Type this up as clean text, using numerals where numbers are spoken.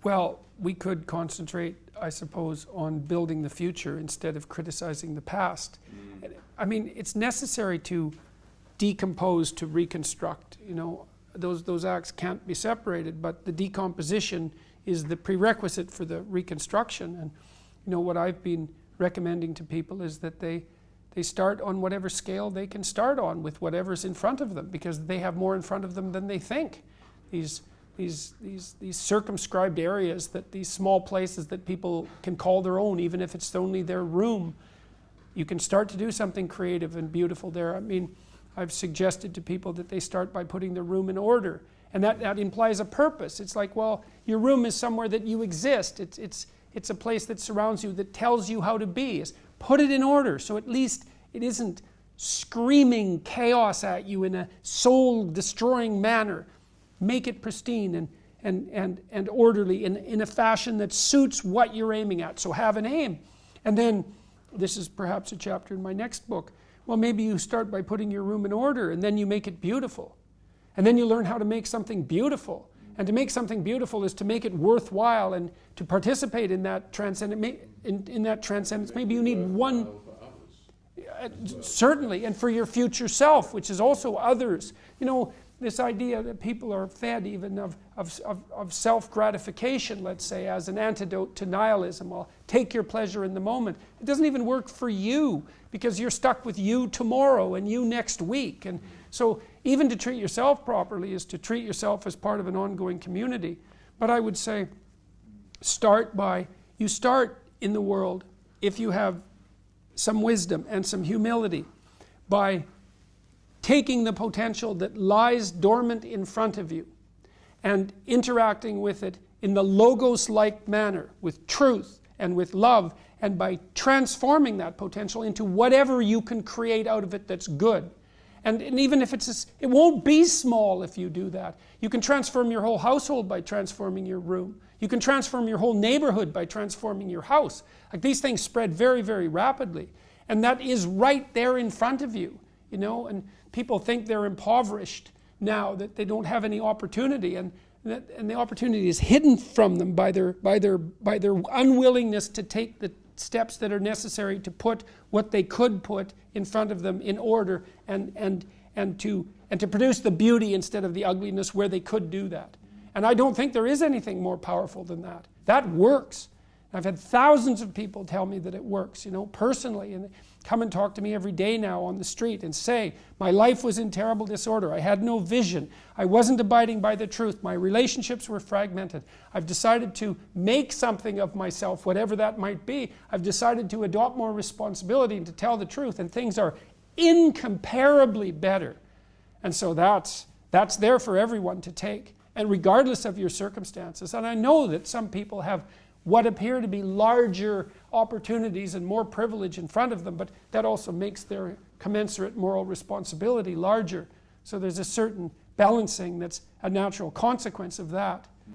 Well, we could concentrate, I suppose, on building the future instead of criticizing the past. I mean, it's necessary to decompose to reconstruct. You know, those acts can't be separated, but the decomposition is the prerequisite for the reconstruction. And you know, what I've been recommending to people is that they start on whatever scale they can start on with whatever's in front of them, because they have more in front of them than they think. These circumscribed areas, these small places that people can call their own, even if it's only their room, you can start to do something creative and beautiful there. I mean, I've suggested to people that they start by putting their room in order, and that implies a purpose. It's like, well, your room is somewhere that you exist. It's a place that surrounds you, that tells you how to be. Put it in order, so at least it isn't screaming chaos at you in a soul-destroying manner. Make it pristine and orderly in a fashion that suits what you're aiming at. So have an aim. And then, this is perhaps a chapter in my next book, well, maybe you start by putting your room in order, and then you make it beautiful. And then you learn how to make something beautiful. And to make something beautiful is to make it worthwhile, and to participate in that in that transcendence. Maybe you need one, certainly, and for your future self, which is also others. You know, this idea that people are fed even of self-gratification, let's say, as an antidote to nihilism. Well, take your pleasure in the moment. It doesn't even work for you, because you're stuck with you tomorrow and you next week. And so even to treat yourself properly is to treat yourself as part of an ongoing community. But I would say, you start in the world, if you have some wisdom and some humility, by taking the potential that lies dormant in front of you and interacting with it in the logos-like manner, with truth and with love, and by transforming that potential into whatever you can create out of it that's good. And even if it won't be small if you do that. You can transform your whole household by transforming your room. You can transform your whole neighborhood by transforming your house. Like, these things spread very, very rapidly. And that is right there in front of you, you know. And people think they're impoverished now, that they don't have any opportunity, and the opportunity is hidden from them by their unwillingness to take the steps that are necessary to put what they could put in front of them in order, and to produce the beauty instead of the ugliness where they could do that. And I don't think there is anything more powerful than that. That works. I've had thousands of people tell me that it works, you know, personally, and come and talk to me every day now on the street and say, my life was in terrible disorder. I had no vision. I wasn't abiding by the truth. My relationships were fragmented. I've decided to make something of myself, whatever that might be. I've decided to adopt more responsibility and to tell the truth, and things are incomparably better. And so that's there for everyone to take, and regardless of your circumstances. And I know that some people have what appear to be larger opportunities and more privilege in front of them, but that also makes their commensurate moral responsibility larger. So there's a certain balancing that's a natural consequence of that.